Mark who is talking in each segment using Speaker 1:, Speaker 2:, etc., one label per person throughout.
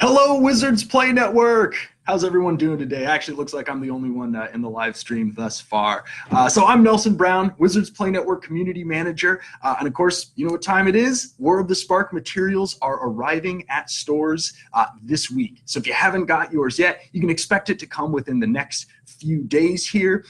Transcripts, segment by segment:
Speaker 1: Hello, Wizards Play Network. How's everyone doing today? Actually, it looks like I'm the only one in the live stream thus far. So I'm Nelson Brown, Wizards Play Network Community Manager. And of course, you know what time it is? War of the Spark materials are arriving at stores this week. So if you haven't got yours yet, you can expect it to come within the next few days here.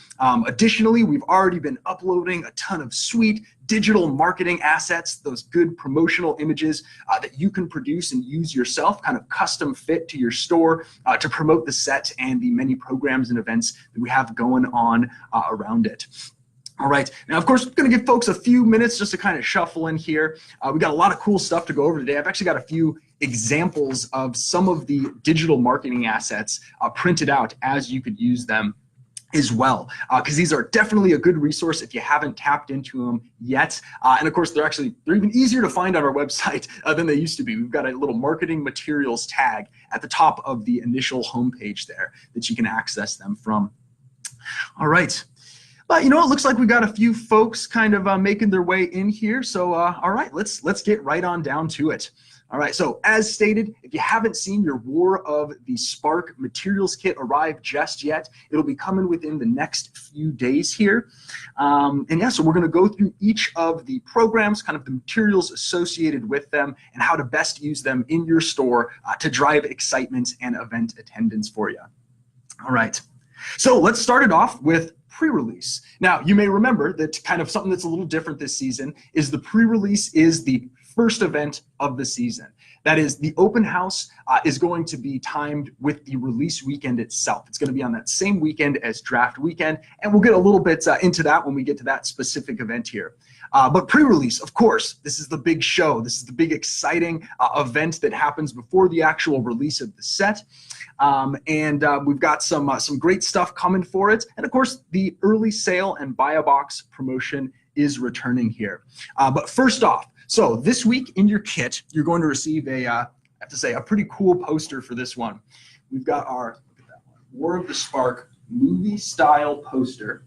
Speaker 1: Additionally, we've already been uploading a ton of sweet digital marketing assets, those good promotional images that you can produce and use yourself, kind of custom fit to your store to promote the set and the many programs and events that we have going on around it. All right, now of course, we're going to give folks a few minutes just to kind of shuffle in here. We got a lot of cool stuff to go over today. I've actually got a few examples of some of the digital marketing assets printed out as you could use them as well, because these are definitely a good resource if you haven't tapped into them yet. And of course, they're even easier to find on our website than they used to be. We've got a little marketing materials tag at the top of the initial homepage there that you can access them from. All right. But you know, it looks like we got a few folks kind of making their way in here. So all right, let's get right on down to it. All right, so as stated, if you haven't seen your War of the Spark materials kit arrive just yet, it'll be coming within the next few days here. And yeah, so we're gonna go through each of the programs, kind of the materials associated with them, and how to best use them in your store to drive excitement and event attendance for you. All right, so let's start it off with pre-release. Now, you may remember that kind of something that's a little different this season is the pre-release is the first event of the season. That is, the open house is going to be timed with the release weekend itself. It's going to be on that same weekend as draft weekend, and we'll get a little bit into that when we get to that specific event here. But pre-release, of course, this is the big show. This is the big exciting event that happens before the actual release of the set. We've got some great stuff coming for it. And of course, the early sale and buy a box promotion is returning here. But first off, so this week in your kit, you're going to receive I have to say, a pretty cool poster for this one. We've got our War of the Spark movie style poster.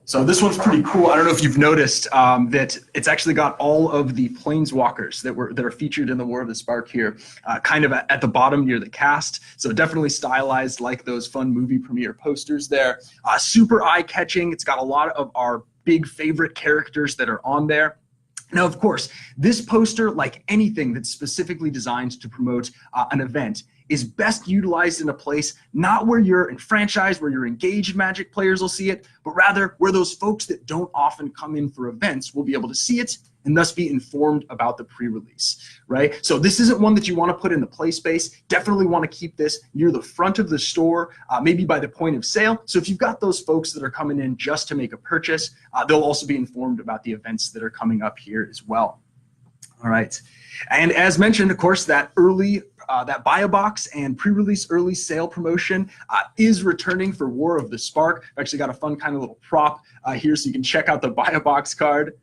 Speaker 1: So this one's pretty cool. I don't know if you've noticed that it's actually got all of the planeswalkers that are featured in the War of the Spark here, kind of at the bottom near the cast. So definitely stylized like those fun movie premiere posters there. Super eye-catching. It's got a lot of our big favorite characters that are on there. Now, of course, this poster, like anything that's specifically designed to promote an event, is best utilized in a place not where you're enfranchised, where your engaged Magic players will see it, but rather where those folks that don't often come in for events will be able to see it and thus be informed about the pre-release, right? So this isn't one that you want to put in the play space. Definitely want to keep this near the front of the store, maybe by the point of sale. So if you've got those folks that are coming in just to make a purchase, they'll also be informed about the events that are coming up here as well. All right, and as mentioned, of course, that early that buy a box and pre-release early sale promotion is returning for War of the Spark. I've actually got a fun kind of little prop here so you can check out the buy a box card.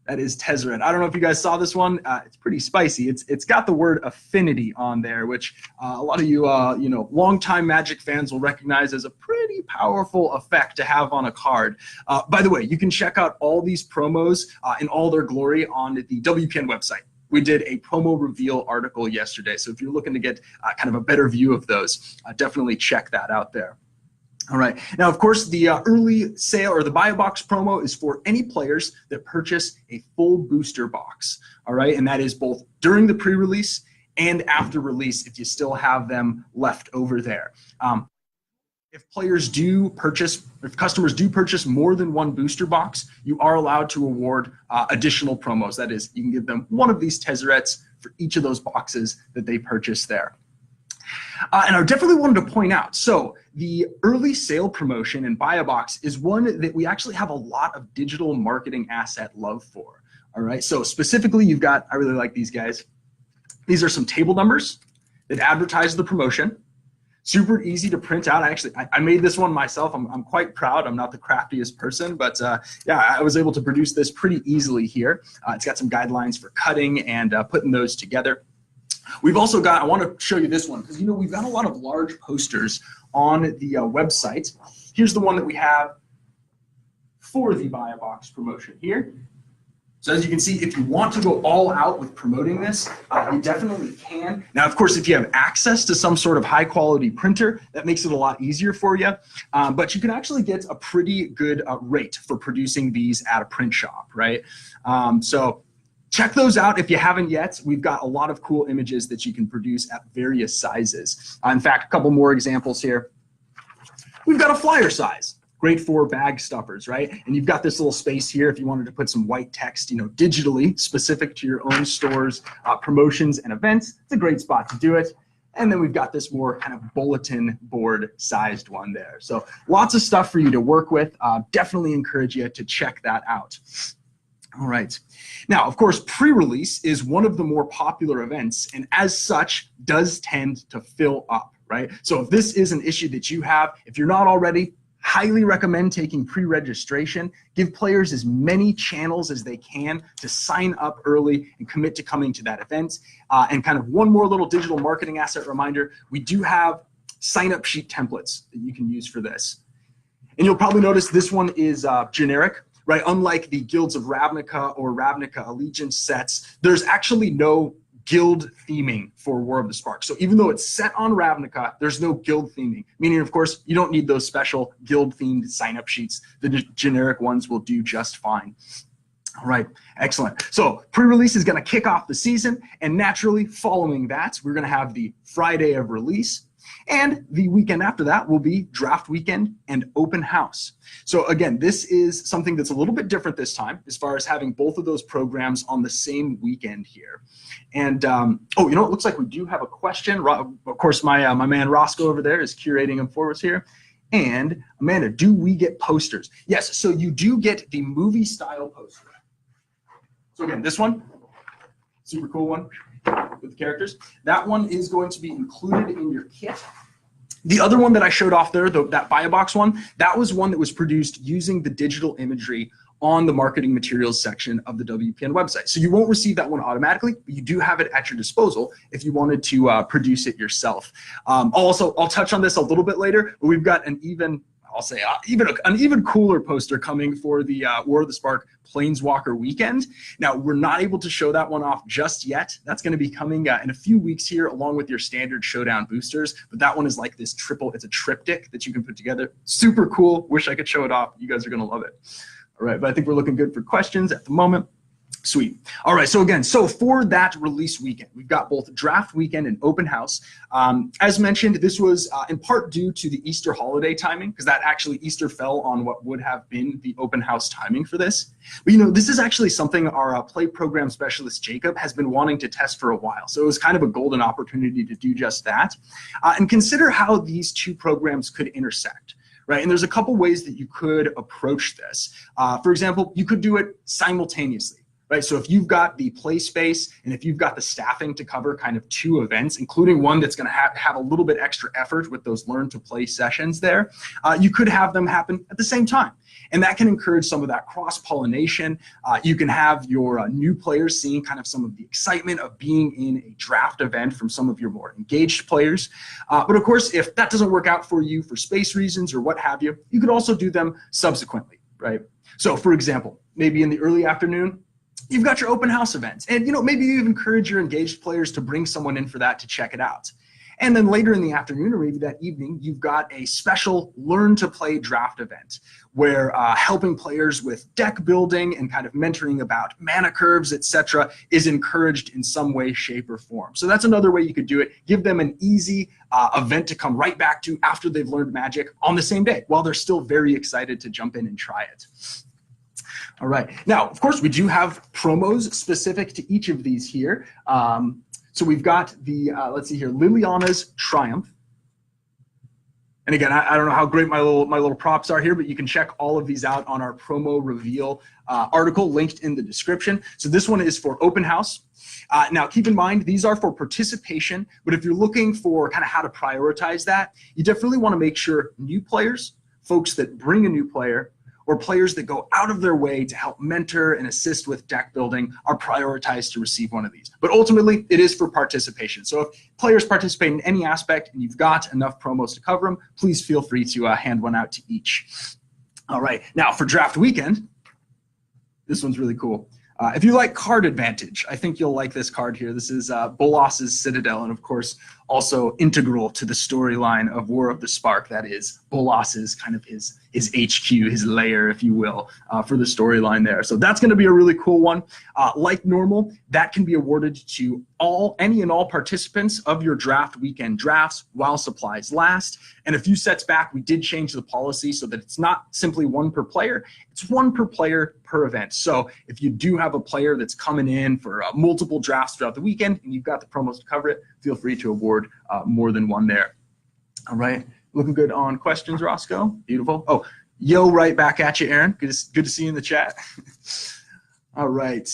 Speaker 1: That is Tezzeret. I don't know if you guys saw this one. It's pretty spicy. It's got the word affinity on there, which a lot of you longtime Magic fans will recognize as a pretty powerful effect to have on a card. By the way, you can check out all these promos in all their glory on the WPN website. We did a promo reveal article yesterday, so if you're looking to get kind of a better view of those, definitely check that out there. All right, now of course the early sale or the buy a box promo is for any players that purchase a full booster box, all right? And that is both during the pre-release and after release if you still have them left over there. If players do purchase, if customers do purchase more than one booster box, you are allowed to award additional promos. That is, you can give them one of these Tezzerets for each of those boxes that they purchase there. And I definitely wanted to point out, so the early sale promotion and buy a box is one that we actually have a lot of digital marketing asset love for. All right, so specifically you've got, I really like these guys. These are some table numbers that advertise the promotion. Super easy to print out. I made this one myself. I'm quite proud. I'm not the craftiest person, but yeah, I was able to produce this pretty easily here. It's got some guidelines for cutting and putting those together. We've also got, I want to show you this one because, you know, we've got a lot of large posters on the website. Here's the one that we have for the buy a box promotion here. So as you can see, if you want to go all out with promoting this, you definitely can. Now, of course, if you have access to some sort of high quality printer, that makes it a lot easier for you. But you can actually get a pretty good rate for producing these at a print shop, right? So check those out if you haven't yet. We've got a lot of cool images that you can produce at various sizes. In fact, a couple more examples here. We've got a flyer size. Great for bag stuffers, right? And you've got this little space here if you wanted to put some white text, digitally specific to your own store's promotions and events. It's a great spot to do it. And then we've got this more kind of bulletin board sized one there. So lots of stuff for you to work with. Definitely encourage you to check that out. All right. Now, of course, pre-release is one of the more popular events, and as such does tend to fill up, right? So if this is an issue that you have, if you're not already, highly recommend taking pre-registration. Give players as many channels as they can to sign up early and commit to coming to that event. And kind of one more little digital marketing asset reminder, we do have sign-up sheet templates that you can use for this. And you'll probably notice this one is generic, right? Unlike the Guilds of Ravnica or Ravnica Allegiance sets, there's actually no guild theming for War of the Spark. So even though it's set on Ravnica, there's no guild theming, meaning, of course, you don't need those special guild-themed sign-up sheets. The generic ones will do just fine. All right, excellent. So pre-release is going to kick off the season, and naturally, following that, we're going to have the Friday of release. And the weekend after that will be draft weekend and open house. So again, this is something that's a little bit different this time as far as having both of those programs on the same weekend here. And oh, it looks like we do have a question. Of course, my man Roscoe over there is curating them for us here. And Amanda, do we get posters? Yes, so you do get the movie style poster. So again, this one, super cool one with the characters. That one is going to be included in your kit. The other one that I showed off there, that buy a box one, that was one that was produced using the digital imagery on the marketing materials section of the WPN website. So you won't receive that one automatically, but you do have it at your disposal if you wanted to produce it yourself. I'll touch on this a little bit later, but we've got an even cooler poster coming for the War of the Spark Planeswalker weekend. Now, we're not able to show that one off just yet. That's going to be coming in a few weeks here, along with your standard Showdown boosters. But that one is like this it's a triptych that you can put together. Super cool. Wish I could show it off. You guys are going to love it. All right, but I think we're looking good for questions at the moment. Sweet. All right, so for that release weekend, we've got both draft weekend and open house. As mentioned, this was in part due to the Easter holiday timing, because that actually Easter fell on what would have been the open house timing for this. But this is actually something our play program specialist, Jacob, has been wanting to test for a while. So it was kind of a golden opportunity to do just that. And consider how these two programs could intersect. Right, and there's a couple ways that you could approach this. For example, you could do it simultaneously. Right, so if you've got the play space and if you've got the staffing to cover kind of two events, including one that's going to have a little bit extra effort with those learn to play sessions there, you could have them happen at the same time. And that can encourage some of that cross-pollination. You can have your new players seeing kind of some of the excitement of being in a draft event from some of your more engaged players. But of course, if that doesn't work out for you for space reasons or what have you, you could also do them subsequently, right? So for example, maybe in the early afternoon, you've got your open house events, and maybe you encourage your engaged players to bring someone in for that to check it out. And then later in the afternoon or maybe that evening, you've got a special learn to play draft event where helping players with deck building and kind of mentoring about mana curves, etc., is encouraged in some way, shape, or form. So that's another way you could do it. Give them an easy event to come right back to after they've learned Magic on the same day while they're still very excited to jump in and try it. All right. Now, of course, we do have promos specific to each of these here. So we've got the, let's see here, Liliana's Triumph. And again, I don't know how great my little props are here, but you can check all of these out on our promo reveal article linked in the description. So this one is for open house. Now, keep in mind, these are for participation, but if you're looking for kind of how to prioritize that, you definitely want to make sure new players, folks that bring a new player, or players that go out of their way to help mentor and assist with deck building are prioritized to receive one of these. But ultimately, it is for participation. So if players participate in any aspect and you've got enough promos to cover them, please feel free to hand one out to each. All right, now for draft weekend, this one's really cool. If you like card advantage, I think you'll like this card here. This is Bolas's Citadel, and of course, also integral to the storyline of War of the Spark. That is Bolas's kind of his HQ, his lair, if you will, for the storyline there. So that's going to be a really cool one. Like normal, that can be awarded to any and all participants of your draft weekend drafts while supplies last. And a few sets back, we did change the policy so that it's not simply one per player, it's one per player per event. So if you do have a player that's coming in for multiple drafts throughout the weekend and you've got the promos to cover it, feel free to award more than one there. All right, looking good on questions, Roscoe. Beautiful. Oh, yo, right back at you, Aaron. Good to see you in the chat. All right.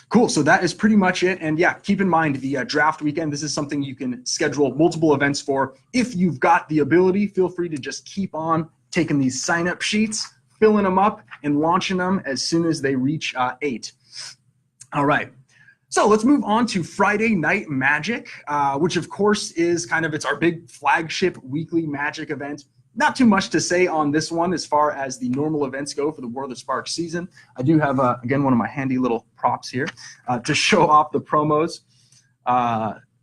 Speaker 1: Cool, so that is pretty much it. And yeah, keep in mind the draft weekend, this is something you can schedule multiple events for. If you've got the ability, feel free to just keep on taking these sign-up sheets, filling them up, and launching them as soon as they reach 8. All right, so let's move on to Friday Night Magic, which of course is it's our big flagship weekly Magic event. Not too much to say on this one as far as the normal events go for the War of the Spark season. I do have, again, one of my handy little props here to show off the promos.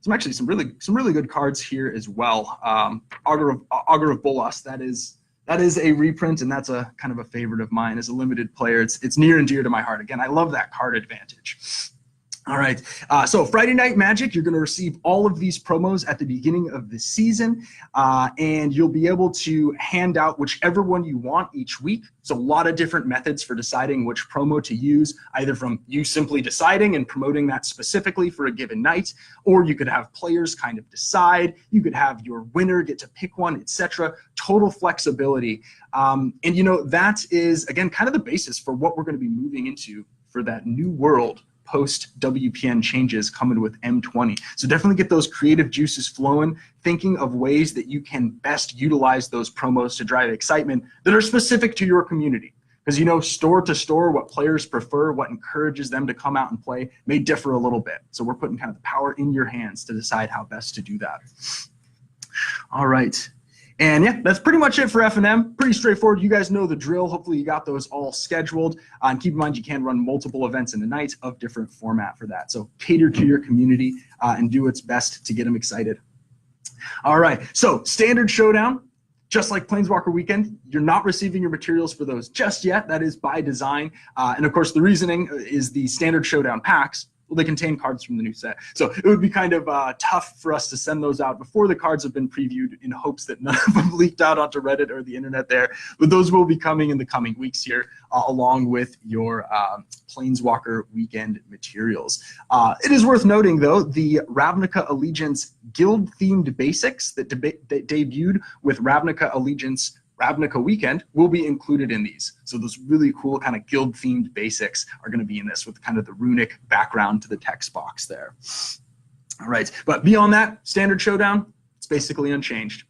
Speaker 1: Some really good cards here as well. Augur of Bolas, that is a reprint, and that's a kind of a favorite of mine as a limited player. It's near and dear to my heart. Again, I love that card advantage. All right, so Friday Night Magic, you're going to receive all of these promos at the beginning of the season, and you'll be able to hand out whichever one you want each week. So a lot of different methods for deciding which promo to use, either from you simply deciding and promoting that specifically for a given night, or you could have players kind of decide, you could have your winner get to pick one, etc. Total flexibility. And that is, again, kind of the basis for what we're going to be moving into for that new world post WPN changes coming with M20. So definitely get those creative juices flowing, thinking of ways that you can best utilize those promos to drive excitement that are specific to your community. Because store to store, what players prefer, what encourages them to come out and play may differ a little bit. So we're putting kind of the power in your hands to decide how best to do that. All right. And yeah, that's pretty much it for F&M. Pretty straightforward. You guys know the drill. Hopefully you got those all scheduled. And keep in mind, you can run multiple events in the night of different format for that. So cater to your community and do its best to get them excited. All right, so Standard Showdown, just like Planeswalker Weekend, you're not receiving your materials for those just yet. That is by design. And of course, the reasoning is the Standard Showdown packs. Well, they contain cards from the new set. So it would be kind of tough for us to send those out before the cards have been previewed in hopes that none of them leaked out onto Reddit or the internet there. But those will be coming in the coming weeks here, along with your Planeswalker Weekend materials. It is worth noting, though, the Ravnica Allegiance guild-themed basics that debuted with Ravnica Allegiance Ravnica Weekend will be included in these. So those really cool kind of guild-themed basics are going to be in this with kind of the runic background to the text box there. All right, but beyond that, Standard Showdown, it's basically unchanged.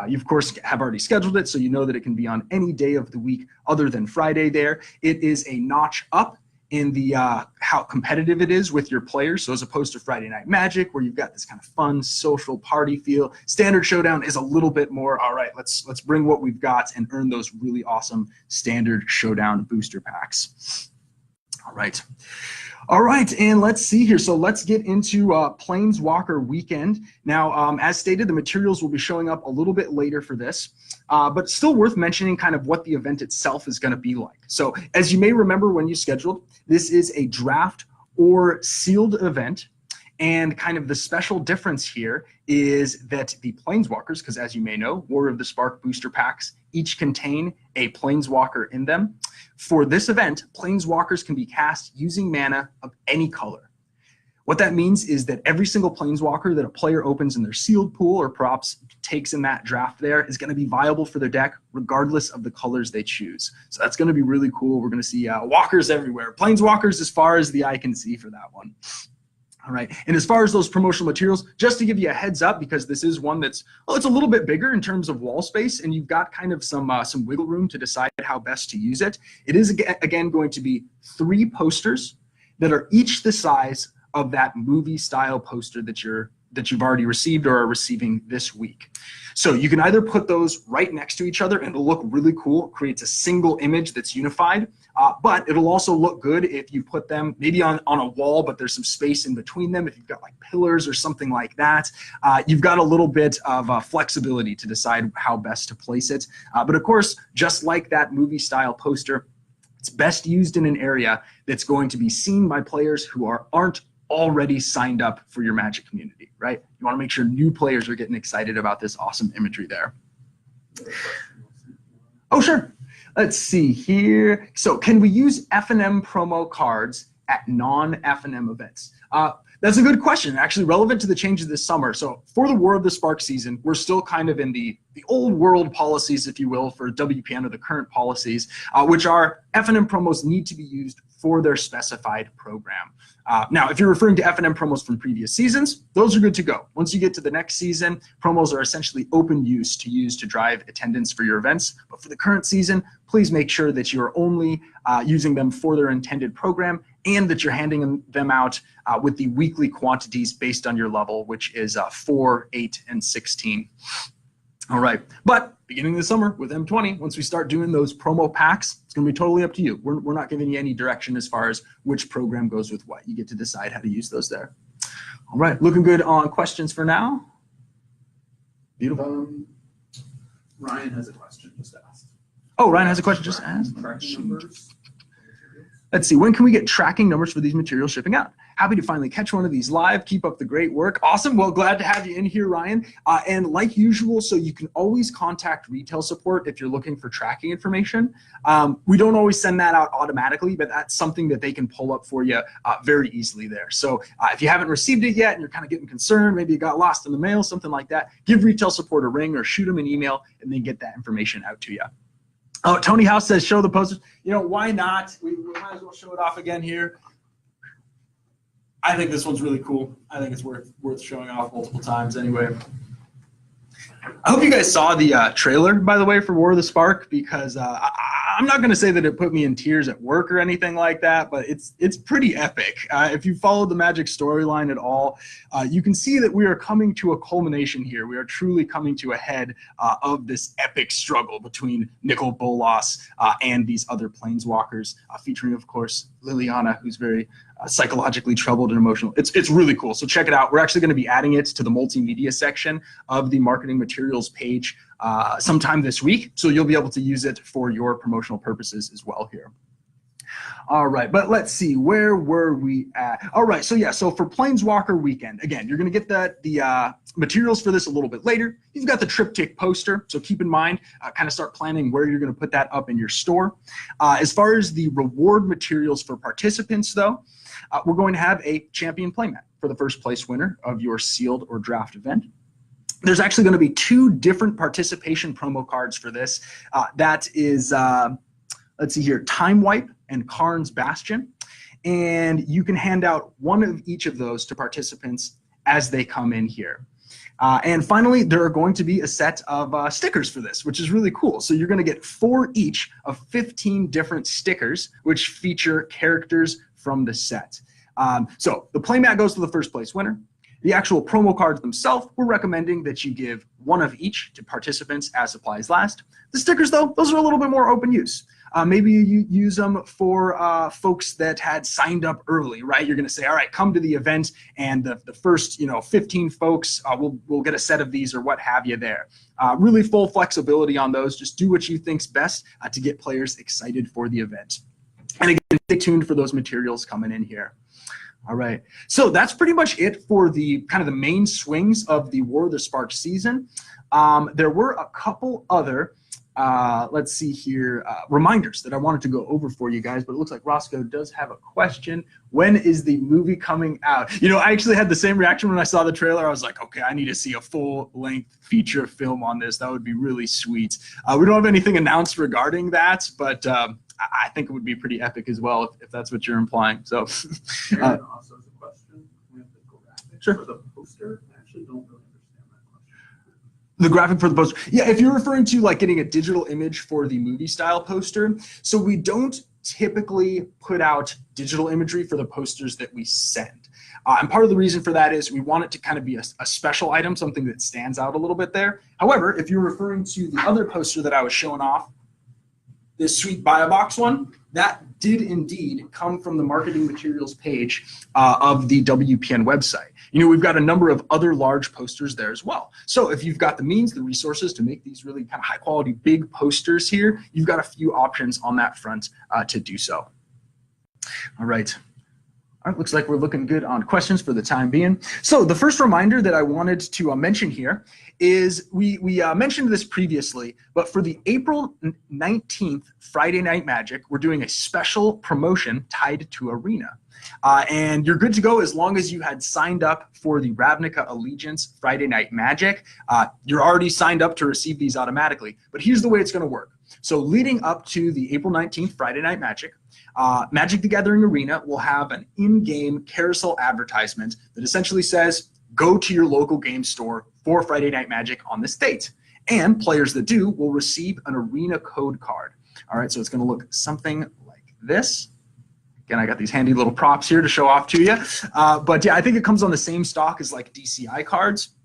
Speaker 1: You, of course, have already scheduled it, so you know that it can be on any day of the week other than Friday there. It is a notch up in the how competitive it is with your players. So as opposed to Friday Night Magic, where you've got this kind of fun social party feel, Standard Showdown is a little bit more, all right, let's bring what we've got and earn those really awesome Standard Showdown booster packs. All right, and let's see here. So let's get into Planeswalker Weekend. Now, as stated, the materials will be showing up a little bit later for this, but still worth mentioning kind of what the event itself is going to be like. So as you may remember when you scheduled, this is a draft or sealed event. And kind of the special difference here is that the Planeswalkers, because as you may know, War of the Spark booster packs each contain a Planeswalker in them. For this event, Planeswalkers can be cast using mana of any color. What that means is that every single Planeswalker that a player opens in their sealed pool or props takes in that draft there is going to be viable for their deck regardless of the colors they choose. So that's going to be really cool. We're going to see walkers everywhere. Planeswalkers as far as the eye can see for that one. All right, and as far as those promotional materials, just to give you a heads up, because this is one that's, well, it's a little bit bigger in terms of wall space, and you've got kind of some wiggle room to decide how best to use it. It is, again, going to be 3 posters that are each the size of that movie-style poster that you've already received or are receiving this week. So you can either put those right next to each other and it'll look really cool. It creates a single image that's unified, but it'll also look good if you put them maybe on a wall, but there's some space in between them. If you've got like pillars or something like that, you've got a little bit of flexibility to decide how best to place it. But of course, just like that movie style poster, it's best used in an area that's going to be seen by players who aren't already signed up for your Magic community, right? You want to make sure new players are getting excited about this awesome imagery there. Oh, sure. Let's see here. So can we use F&M promo cards at non-F&M events? That's a good question, actually relevant to the changes this summer. So for the War of the Spark season, we're still kind of in the old world policies, if you will, for WPN, or the current policies, which are F&M promos need to be used for their specified program. Now, if you're referring to F&M promos from previous seasons, those are good to go. Once you get to the next season, promos are essentially open use to drive attendance for your events. But for the current season, please make sure that you're only using them for their intended program, and that you're handing them out with the weekly quantities based on your level, which is 4, 8, and 16. All right, but beginning of the summer with M20, once we start doing those promo packs, it's gonna be totally up to you. We're not giving you any direction as far as which program goes with what. You get to decide how to use those there. All right, looking good on questions for now. Beautiful.
Speaker 2: Ryan has a question just asked.
Speaker 1: Oh, Ryan has a question just asked.
Speaker 2: Tracking numbers.
Speaker 1: Let's see, when can we get tracking numbers for these materials shipping out? Happy to finally catch one of these live. Keep up the great work. Awesome. Well, glad to have you in here, Ryan. And like usual, so you can always contact retail support if you're looking for tracking information. We don't always send that out automatically, but that's something that they can pull up for you very easily there. So if you haven't received it yet and you're kind of getting concerned, maybe it got lost in the mail, something like that, give retail support a ring or shoot them an email and then get that information out to you. Oh, Tony House says, show the posters. You know, why not? We might as well show it off again here. I think this one's really cool. I think it's worth showing off multiple times anyway. I hope you guys saw the trailer, by the way, for War of the Spark, because I'm not going to say that it put me in tears at work or anything like that, but it's pretty epic. If you followed the Magic storyline at all, you can see that we are coming to a culmination here. We are truly coming to a head of this epic struggle between Nicol Bolas and these other planeswalkers, featuring, of course, Liliana, who's very psychologically troubled and emotional. It's really cool. So check it out. We're actually going to be adding it to the multimedia section of the marketing materials page sometime this week. So you'll be able to use it for your promotional purposes as well here. All right, but let's see, where were we at? All right, so yeah, so for Planeswalker Weekend, again, you're gonna get the materials for this a little bit later. You've got the triptych poster, so keep in mind, kind of start planning where you're gonna put that up in your store. As far as the reward materials for participants though, we're going to have a champion playmat for the first place winner of your sealed or draft event. There's actually gonna be 2 different participation promo cards for this. That is, let's see here, Time Wipe and Karn's Bastion. And you can hand out one of each of those to participants as they come in here. And finally, there are going to be a set of stickers for this, which is really cool. So you're gonna get 4 each of 15 different stickers, which feature characters from the set. So the playmat goes to the first place winner. The actual promo cards themselves, we're recommending that you give 1 of each to participants as supplies last. The stickers though, those are a little bit more open use. Maybe you use them for folks that had signed up early, right? You're gonna say, all right, come to the event and the first 15 folks, we'll get a set of these or what have you there. Really full flexibility on those. Just do what you think's best to get players excited for the event. And again, stay tuned for those materials coming in here. All right, so that's pretty much it for the kind of the main swings of the War of the Spark season. There were a couple other, let's see here, reminders that I wanted to go over for you guys, but it looks like Roscoe does have a question. When is the movie coming out? You know, I actually had the same reaction when I saw the trailer. I was like, okay, I need to see a full-length feature film on this. That would be really sweet. We don't have anything announced regarding that, but I think it would be pretty epic as well if that's what you're implying. So,
Speaker 2: Aaron also has a question. We have the graphic
Speaker 1: sure.
Speaker 2: for the poster. I actually don't really understand that question.
Speaker 1: The graphic for the poster. Yeah, if you're referring to like getting a digital image for the movie style poster, so we don't typically put out digital imagery for the posters that we send. And part of the reason for that is we want it to kind of be a special item, something that stands out a little bit there. However, if you're referring to the other poster that I was showing off, this sweet buy a box one, that did indeed come from the marketing materials page of the WPN website. You know, we've got a number of other large posters there as well. So if you've got the means, the resources to make these really kind of high quality big posters here, you've got a few options on that front to do so. All right. All right, looks like we're looking good on questions for the time being. So the first reminder that I wanted to mention here is we mentioned this previously, but for the April 19th Friday Night Magic, we're doing a special promotion tied to Arena. And you're good to go as long as you had signed up for the Ravnica Allegiance Friday Night Magic. You're already signed up to receive these automatically, but here's the way it's going to work. So leading up to the April 19th Friday Night Magic, Magic the Gathering Arena will have an in-game carousel advertisement that essentially says, go to your local game store for Friday Night Magic on this date. And players that do will receive an Arena code card. All right, so it's going to look something like this. Again, I got these handy little props here to show off to you. But yeah, I think it comes on the same stock as like DCI cards.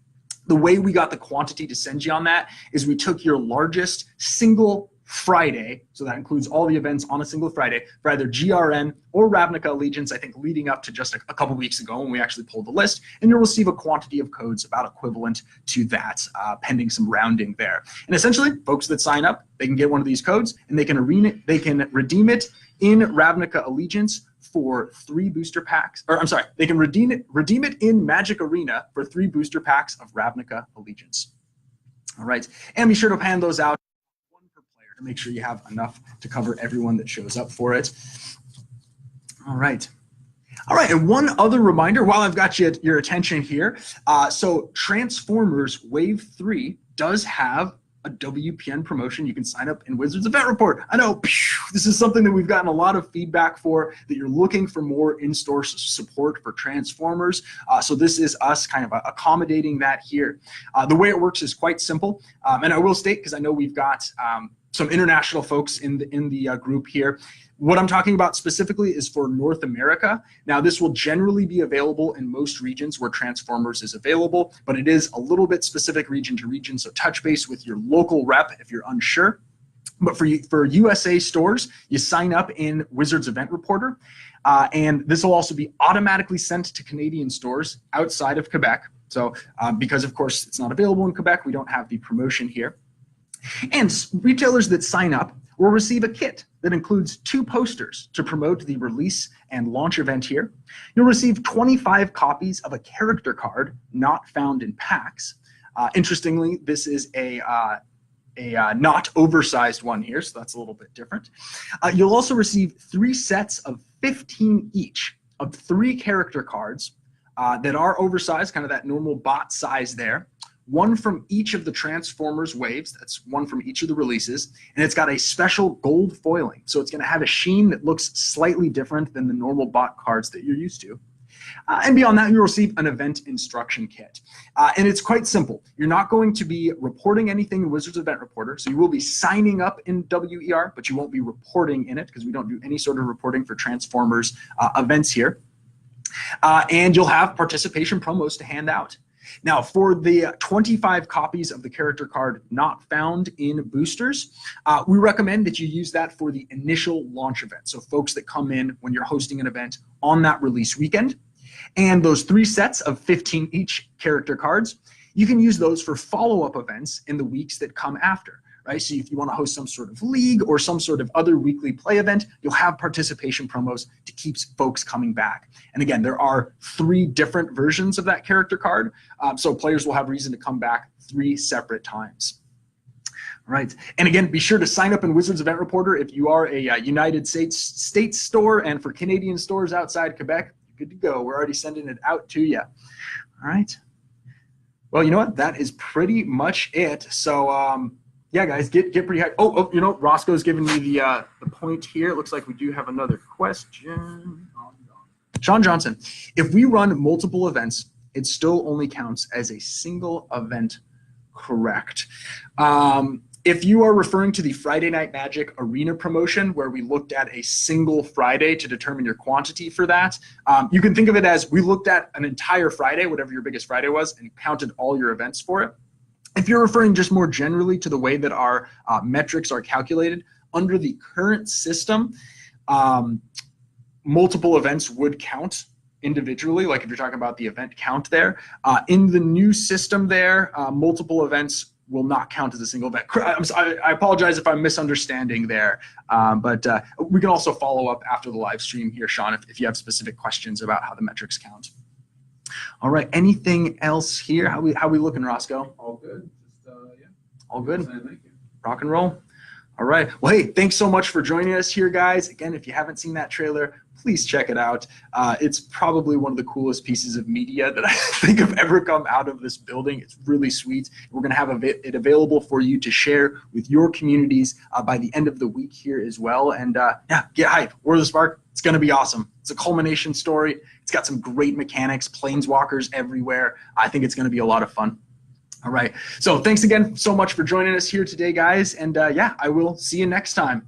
Speaker 1: The way we got the quantity to send you on that is we took your largest single Friday, so that includes all the events on a single Friday, for either GRN or Ravnica Allegiance, I think leading up to just a couple weeks ago when we actually pulled the list, and you'll receive a quantity of codes about equivalent to that, pending some rounding there. And essentially, folks that sign up, they can get one of these codes, and they can redeem it in Ravnica Allegiance for 3 booster packs, or I'm sorry, they can redeem it in Magic Arena for 3 booster packs of Ravnica Allegiance. All right, and be sure to hand those out to make sure you have enough to cover everyone that shows up for it. All right. All right, and one other reminder while I've got your attention here. So Transformers Wave 3 does have a WPN promotion. You can sign up in Wizards Event Report. I know this is something that we've gotten a lot of feedback for, that you're looking for more in-store support for Transformers. So this is us kind of accommodating that here. The way it works is quite simple. And I will state, because I know we've got some international folks in the group here. What I'm talking about specifically is for North America. Now, this will generally be available in most regions where Transformers is available, but it is a little bit specific region to region, so touch base with your local rep if you're unsure. But for USA stores, you sign up in Wizards Event Reporter, and this will also be automatically sent to Canadian stores outside of Quebec. So because, of course, it's not available in Quebec, we don't have the promotion here. And retailers that sign up will receive a kit that includes 2 posters to promote the release and launch event here. You'll receive 25 copies of a character card not found in packs. Interestingly, this is a not oversized one here, so that's a little bit different. You'll also receive 3 sets of 15 each of 3 character cards that are oversized, kind of that normal bot size there. 1 from each of the Transformers waves, that's 1 from each of the releases, and it's got a special gold foiling. So it's going to have a sheen that looks slightly different than the normal bot cards that you're used to. And beyond that, you'll receive an event instruction kit. And it's quite simple. You're not going to be reporting anything in Wizards Event Reporter, so you will be signing up in WER, but you won't be reporting in it because we don't do any sort of reporting for Transformers events here. And you'll have participation promos to hand out. Now, for the 25 copies of the character card not found in boosters, we recommend that you use that for the initial launch event. So folks that come in when you're hosting an event on that release weekend. And those 3 sets of 15 each character cards, you can use those for follow-up events in the weeks that come after. Right? So if you want to host some sort of league or some sort of other weekly play event, you'll have participation promos to keep folks coming back. And again, there are 3 different versions of that character card, so players will have reason to come back 3 separate times. All right, and again, be sure to sign up in Wizards Event Reporter if you are a United States store, and for Canadian stores outside Quebec, you're good to go. We're already sending it out to you. All right. Well, you know what? That is pretty much it. So, yeah, guys, get pretty high. Oh, you know, Roscoe's giving me the point here. It looks like we do have another question. Sean Johnson, if we run multiple events, it still only counts as a single event, correct? If you are referring to the Friday Night Magic Arena promotion, where we looked at a single Friday to determine your quantity for that, you can think of it as we looked at an entire Friday, whatever your biggest Friday was, and counted all your events for it. If you're referring just more generally to the way that our metrics are calculated, under the current system, multiple events would count individually, like if you're talking about the event count there. In the new system there, multiple events will not count as a single event. I apologize if I'm misunderstanding there, but we can also follow up after the live stream here, Sean, if you have specific questions about how the metrics count. All right, anything else here? How we looking, Roscoe?
Speaker 2: All good. Just, yeah.
Speaker 1: All good?
Speaker 2: Thank you.
Speaker 1: Rock and roll. All right. Well, hey, thanks so much for joining us here, guys. Again, if you haven't seen that trailer, please check it out. It's probably one of the coolest pieces of media that I think have ever come out of this building. It's really sweet. We're going to have it available for you to share with your communities by the end of the week here as well. And yeah, get hype. War of the Spark. It's going to be awesome. It's a culmination story. It's got some great mechanics, planeswalkers everywhere. I think it's going to be a lot of fun. All right. So thanks again so much for joining us here today, guys. And yeah, I will see you next time.